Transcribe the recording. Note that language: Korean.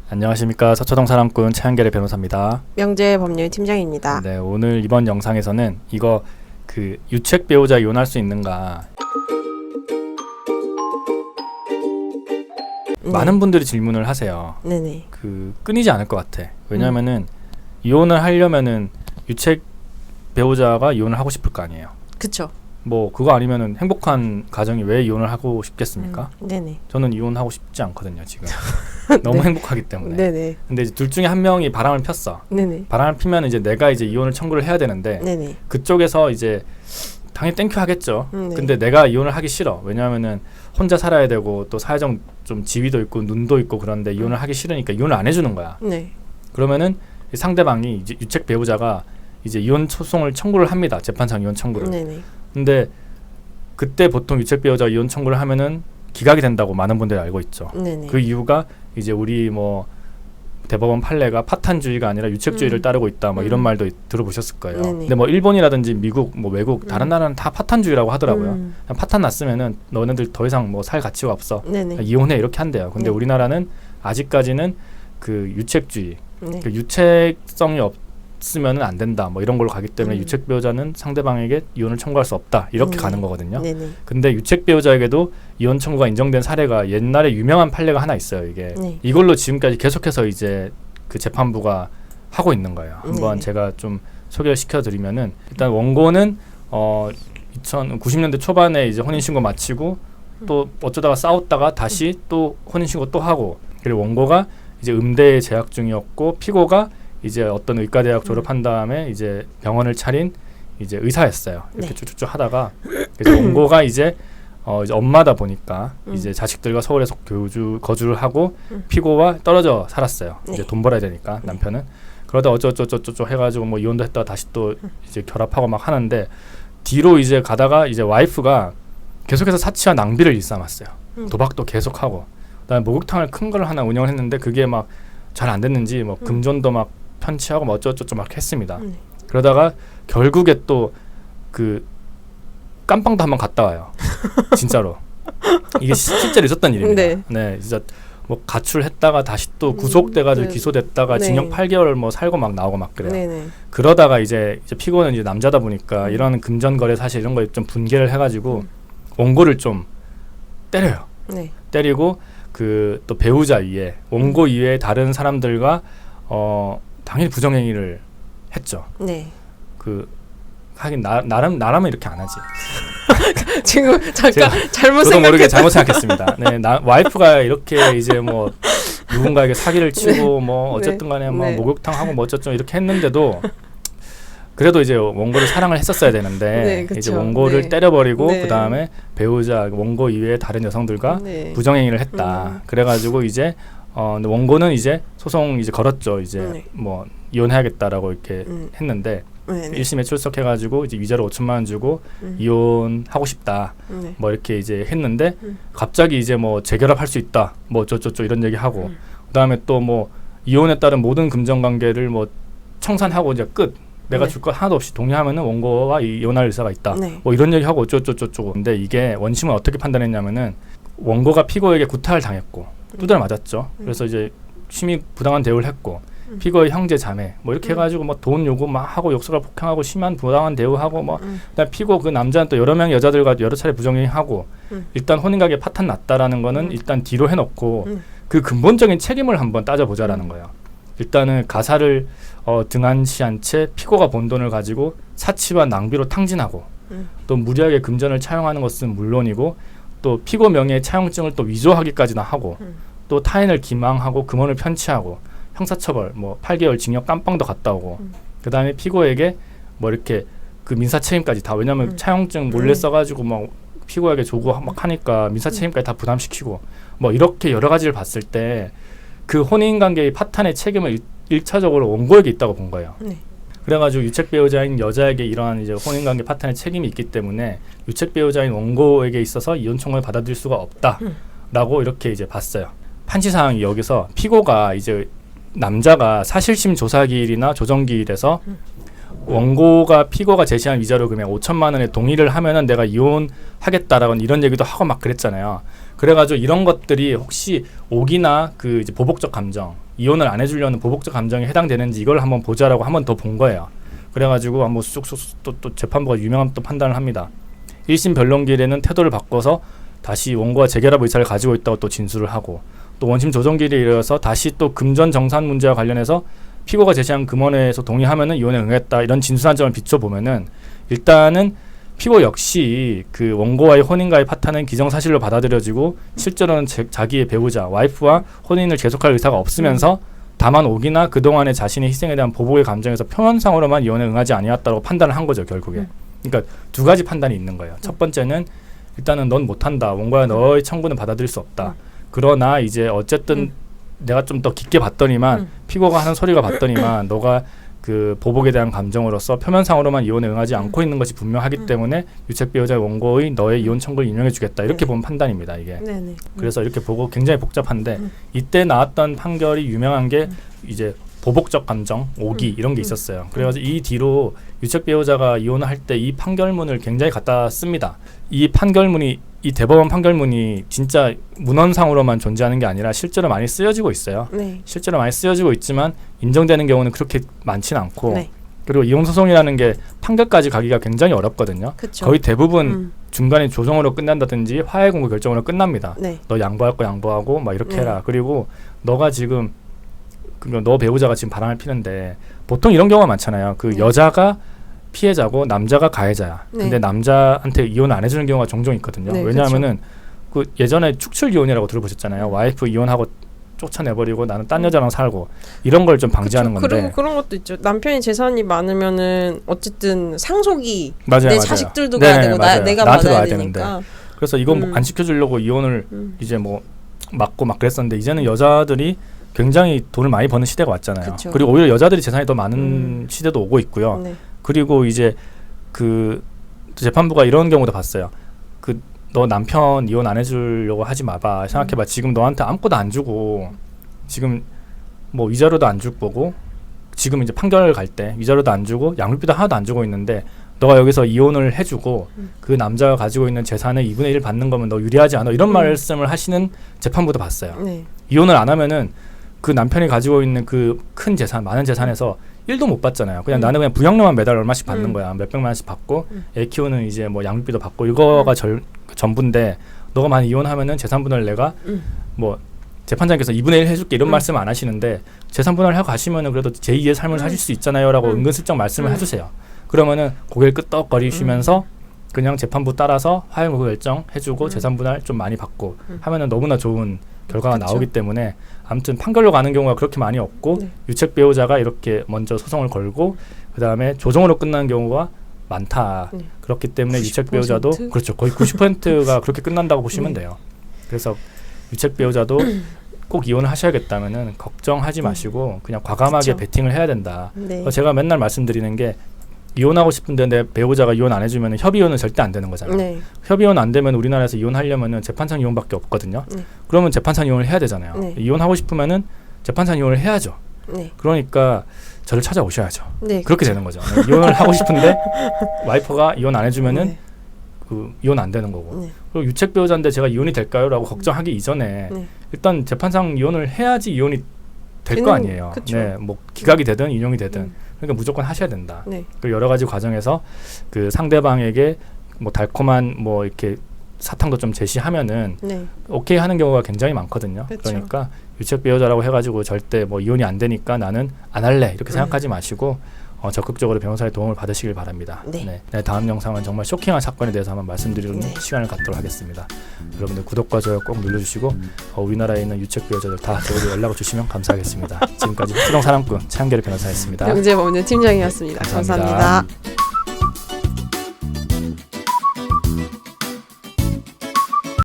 안녕하십니까. 서초동 사람꾼 최한결의 변호사입니다. 명재 법률팀장입니다. 네, 오늘 이번 영상에서는 이거 그 유책 배우자 이혼할 수 있는가 많은 분들이 질문을 하세요. 네네. 그 끊이지 않을 것 같아. 왜냐하면은 이혼을 하려면은 유책 배우자가 이혼을 하고 싶을 거 아니에요. 그쵸. 뭐 그거 아니면은 행복한 가정이 왜 이혼을 하고 싶겠습니까? 네네. 저는 이혼하고 싶지 않거든요 지금. 너무 네. 행복하기 때문에. 네네. 근데 이제 둘 중에 한 명이 바람을 폈어. 네네. 바람을 피면 이제 내가 이제 이혼을 청구를 해야 되는데 네네. 그쪽에서 이제 당연히 땡큐 하겠죠. 네. 근데 내가 이혼을 하기 싫어. 왜냐하면은 혼자 살아야 되고 또 사회적 좀 지위도 있고 눈도 있고 그런데 이혼을 하기 싫으니까 이혼을 안 해주는 거야. 네. 그러면은 상대방이 이제 유책 배우자가 이제 이혼 소송을 청구를 합니다. 재판상 이혼 청구를. 네네. 근데 그때 보통 유책 배우자가 이혼 청구를 하면은 기각이 된다고 많은 분들이 알고 있죠. 네네. 그 이유가 이제 우리 뭐 대법원 판례가 파탄주의가 아니라 유책주의를 따르고 있다 뭐 이런 말도 들어보셨을 거예요. 네네. 근데 뭐 일본이라든지 미국 뭐 외국 다른 나라는 다 파탄주의라고 하더라고요. 그냥 파탄 났으면은 너네들 더 이상 뭐 살 가치가 없어. 네네. 이혼해 이렇게 한대요. 근데 네. 우리나라는 아직까지는 그 유책주의, 네. 그 유책성이 없으면은 안 된다. 뭐 이런 걸로 가기 때문에 유책 배우자는 상대방에게 이혼을 청구할 수 없다. 이렇게 가는 거거든요. 네네. 근데 유책 배우자에게도 이혼 청구가 인정된 사례가 옛날에 유명한 판례가 하나 있어요. 이게 네. 이걸로 지금까지 계속해서 이제 그 재판부가 하고 있는 거예요. 한번 네. 제가 좀 소개를 시켜드리면은 일단 원고는 2090년대 초반에 이제 혼인신고 마치고 또 어쩌다가 싸웠다가 다시 또 혼인신고 또 하고 그리고 원고가 이제 음대에 재학 중이었고 피고가 이제 어떤 의과대학 졸업한 다음에 이제 병원을 차린 이제 의사였어요. 이렇게 네. 쭉쭉쭉 하다가 그래서 원고가 이제 엄마다 보니까 이제 자식들과 서울에서 거주를 하고 피고와 떨어져 살았어요. 네. 이제 돈 벌어야 되니까 남편은. 그러다 어쩌고저쩌고 해가지고 뭐 이혼도 했다가 다시 또 이제 결합하고 막 하는데 뒤로 이제 가다가 이제 와이프가 계속해서 사치와 낭비를 일삼았어요. 도박도 계속하고 그다음에 목욕탕을 큰 걸 하나 운영을 했는데 그게 막 잘 안 됐는지 뭐 금전도 막 편취하고 뭐 어쩌고저쩌고 막 했습니다. 그러다가 결국에 또 그 깜빵도 한번 갔다 와요. 진짜로. 이게 실제로 있었던 일입니다. 네. 네, 진짜 뭐 가출했다가 다시 또 구속돼가지고 네. 기소됐다가 네. 징역 8개월 뭐 살고 막 나오고 막 그래요. 네네. 그러다가 이제 피고는 이제 남자다 보니까 이런 금전거래 사실 이런 거에 좀 분개를 해가지고 원고를 좀 때려요. 네. 때리고 그 또 배우자 위에 원고 이외에 다른 사람들과 당연히 부정행위를 했죠. 네. 그 하긴 나라면 이렇게 안 하지. 지금 잠깐 잘못 저도 모르게 생각했다. 잘못 생각했습니다. 네, 와이프가 이렇게 이제 뭐 누군가에게 사기를 치고 뭐 어쨌든 간에 뭐 네. 목욕탕 하고 뭐 어쨌든 이렇게 했는데도 그래도 이제 원고를 사랑을 했었어야 되는데 네, 그쵸. 이제 원고를 네. 때려버리고 네. 그다음에 배우자 원고 이외에 다른 여성들과 네. 부정행위를 했다. 그래가지고 이제 근데 원고는 이제 소송 이제 걸었죠. 이제 네. 뭐 이혼해야겠다라고 이렇게 했는데 네네. 1심에 출석해가지고 이제 위자료 5천만 원 주고 이혼하고 싶다. 네. 뭐 이렇게 이제 했는데 갑자기 이제 뭐 재결합할 수 있다. 뭐 어쩌고저쩌고 이런 얘기하고 그다음에 또 뭐 이혼에 따른 모든 금전관계를 뭐 청산하고 이제 끝. 내가 네. 줄 것 하나도 없이 동의하면은 원고와 이혼할 의사가 있다. 네. 뭐 이런 얘기하고 어쩌고저쩌고. 근데 이게 원심은 어떻게 판단했냐면은 원고가 피고에게 구타를 당했고 두드려 맞았죠. 그래서 이제 심히 부당한 대우를 했고 피고의 형제 자매 뭐 이렇게 해가지고 뭐 돈 요구 막 하고 욕설을 폭행하고 심한 부당한 대우하고 뭐 그다음 피고 그 남자는 또 여러 명의 여자들과 여러 차례 부정행위하고 일단 혼인관계 파탄 났다라는 거는 일단 뒤로 해놓고 그 근본적인 책임을 한번 따져보자라는 거예요. 일단은 가사를 등한시한 채 피고가 번 돈을 가지고 사치와 낭비로 탕진하고 또 무리하게 금전을 차용하는 것은 물론이고 또 피고 명의의 차용증을 또 위조하기까지나 하고 또 타인을 기망하고 금원을 편취하고 형사처벌 뭐 8개월 징역 깜빵도 갔다 오고 그다음에 피고에게 뭐 이렇게 그 민사 책임까지 다 왜냐면 차용증 몰래 써가지고 막 피고에게 조고 막 하니까 민사 책임까지 다 부담시키고 뭐 이렇게 여러 가지를 봤을 때 그 혼인관계의 파탄의 책임을 1차적으로 원고에게 있다고 본 거예요. 네. 그래가지고 유책 배우자인 여자에게 이러한 이제 혼인관계 파탄의 책임이 있기 때문에 유책 배우자인 원고에게 있어서 이혼 청구를 받아들일 수가 없다라고 이렇게 이제 봤어요. 판시 사항이 여기서 피고가 이제 남자가 사실심 조사기일이나 조정기일에서 원고가 피고가 제시한 위자료 금액 5천만 원에 동의를 하면은 내가 이혼하겠다라고 이런 얘기도 하고 막 그랬잖아요. 그래가지고 이런 것들이 혹시 오기나 그 이제 보복적 감정 이혼을 안 해주려는 보복적 감정에 해당되는지 이걸 한번 보자라고 한 번 더 본 거예요. 그래가지고 한번 쑥쑥 또 재판부가 유명한 또 판단을 합니다. 1심 변론기일에는 태도를 바꿔서 다시 원고와 재결합 의사를 가지고 있다고 또 진술을 하고, 또 원심 조정기일에 이르러서 다시 또 금전 정산 문제와 관련해서 피고가 제시한 금원에서 동의하면은 이혼에 응했다, 이런 진술한 점을 비춰보면은 일단은 피고 역시 그 원고와의 혼인과의 파탄은 기정사실로 받아들여지고 실제로는 자기의 배우자 와이프와 혼인을 계속할 의사가 없으면서 다만 오기나 그동안의 자신의 희생에 대한 보복의 감정에서 표면상으로만 이혼에 응하지 아니었다고 판단을 한 거죠, 결국에. 그러니까 두 가지 판단이 있는 거예요. 첫 번째는 일단은 넌 못한다, 원고야 너의 청구는 받아들일 수 없다. 그러나 이제 어쨌든 내가 좀 더 깊게 봤더니만 피고가 하는 소리가 봤더니만 너가 그 보복에 대한 감정으로서 표면상으로만 이혼에 응하지 않고 있는 것이 분명하기 때문에 유책 배우자 원고의 너의 이혼 청구를 인용해 주겠다, 이렇게 보면 판단입니다, 이게. 네네. 그래서 이렇게 보고 굉장히 복잡한데 이때 나왔던 판결이 유명한 게 이제 보복적 감정, 오기 이런 게 있었어요. 그래가지고 이 뒤로 유책 배우자가 이혼을 할 때 이 판결문을 굉장히 갖다 씁니다. 이 판결문이, 이 대법원 판결문이 진짜 문헌상으로만 존재하는 게 아니라 실제로 많이 쓰여지고 있어요. 네. 실제로 많이 쓰여지고 있지만 인정되는 경우는 그렇게 많지는 않고, 네. 그리고 이혼소송이라는 게 판결까지 가기가 굉장히 어렵거든요. 그쵸. 거의 대부분 중간에 조정으로 끝난다든지 화해 공고 결정으로 끝납니다. 네. 너 양보할 거 양보하고 막 이렇게 네. 해라. 그리고 너가 지금 너 배우자가 지금 바람을 피는데 보통 이런 경우가 많잖아요. 그 여자가 피해자고 남자가 가해자야. 네. 근데 남자한테 이혼 안 해주는 경우가 종종 있거든요. 네, 왜냐하면은 그 예전에 축출 이혼이라고 들어보셨잖아요. 와이프 이혼하고 쫓아내버리고 나는 딴 여자랑 살고, 이런 걸 좀 방지하는 그쵸. 건데. 그리고 그런 것도 있죠. 남편이 재산이 많으면은 어쨌든 상속이 맞아요, 내 맞아요. 자식들도 가야 네네, 되고 맞아요. 내가 나한테도 받아야 와야 되니까. 그래서 이건 안 지켜주려고 이혼을 이제 뭐 막고 막 그랬었는데, 이제는 여자들이 굉장히 돈을 많이 버는 시대가 왔잖아요. 그쵸. 그리고 오히려 여자들이 재산이 더 많은 시대도 오고 있고요. 네. 그리고 이제 그 재판부가 이런 경우도 봤어요. 그 너 남편 이혼 안 해주려고 하지 마봐. 생각해봐. 지금 너한테 아무것도 안 주고, 지금 뭐 위자료도 안 줄 거고, 지금 이제 판결 갈 때 위자료도 안 주고 양육비도 하나도 안 주고 있는데, 너가 여기서 이혼을 해주고 그 남자가 가지고 있는 재산의 2분의 1 받는 거면 너 유리하지 않아? 이런 말씀을 하시는 재판부도 봤어요. 네. 이혼을 안 하면은 그 남편이 가지고 있는 그 큰 재산, 많은 재산에서 1도 못 받잖아요. 그냥 나는 그냥 부양료만 매달 얼마씩 받는 거야. 몇백만 원씩 받고 애 키우는 이제 뭐 양육비도 받고, 이거가 전부인데 너가 만약 이혼하면은 재산분할 내가 뭐 재판장께서 2분의 1 해줄게 이런 말씀 안 하시는데, 재산분할 하고 가시면은 그래도 제2의 삶을 사실 수 있잖아요라고 은근슬쩍 말씀을 해주세요. 그러면은 고개를 끄덕거리시면서 그냥 재판부 따라서 화해무효 결정 해주고 재산분할 좀 많이 받고 하면은 너무나 좋은 결과가 그쵸. 나오기 때문에, 아무튼 판결로 가는 경우가 그렇게 많이 없고, 네. 유책 배우자가 이렇게 먼저 소송을 걸고 그 다음에 조정으로 끝나는 경우가 많다. 네. 그렇기 때문에 90%? 유책 배우자도 그렇죠, 거의 90%가 그렇게 끝난다고 보시면 돼요. 그래서 유책 배우자도 꼭 이혼을 하셔야겠다면은 걱정하지 마시고 그냥 과감하게 그쵸. 베팅을 해야 된다. 네. 제가 맨날 말씀드리는 게, 이혼하고 싶은데 내 배우자가 이혼 안 해주면 협의혼은 절대 안 되는 거잖아요. 네. 협의혼 안 되면 우리나라에서 이혼하려면은 재판상 이혼밖에 없거든요. 네. 그러면 재판상 이혼을 해야 되잖아요. 네. 이혼하고 싶으면은 재판상 이혼을 해야죠. 네. 그러니까 저를 찾아오셔야죠. 네. 그렇게 되는 거죠. 이혼을 하고 싶은데 와이프가 이혼 안 해주면은 네. 그 이혼 안 되는 거고. 네. 그리고 유책 배우자인데 제가 이혼이 될까요?라고 걱정하기 이전에 네. 일단 재판상 이혼을 해야지 이혼이 될 거 아니에요. 그쵸. 네, 뭐 기각이 되든 인용이 되든. 그러니까 무조건 하셔야 된다. 네. 그 여러 가지 과정에서 그 상대방에게 뭐 달콤한 뭐 이렇게 사탕도 좀 제시하면은 네. 오케이 하는 경우가 굉장히 많거든요. 그쵸. 그러니까 유책 배우자라고 해가지고 절대 뭐 이혼이 안 되니까 나는 안 할래 이렇게 생각하지 마시고 적극적으로 변호사의 도움을 받으시길 바랍니다. 네. 네, 다음 영상은 정말 쇼킹한 사건에 대해서 한번 말씀드리는 네. 시간을 갖도록 하겠습니다. 여러분들 구독과 좋아요 꼭 눌러주시고 우리나라에 있는 유책 배우자들 다 저에게 연락을 주시면 감사하겠습니다. 지금까지 수동 사랑꾼 차영결 변호사였습니다. 영재법률 팀장이었습니다. 감사합니다. 감사합니다.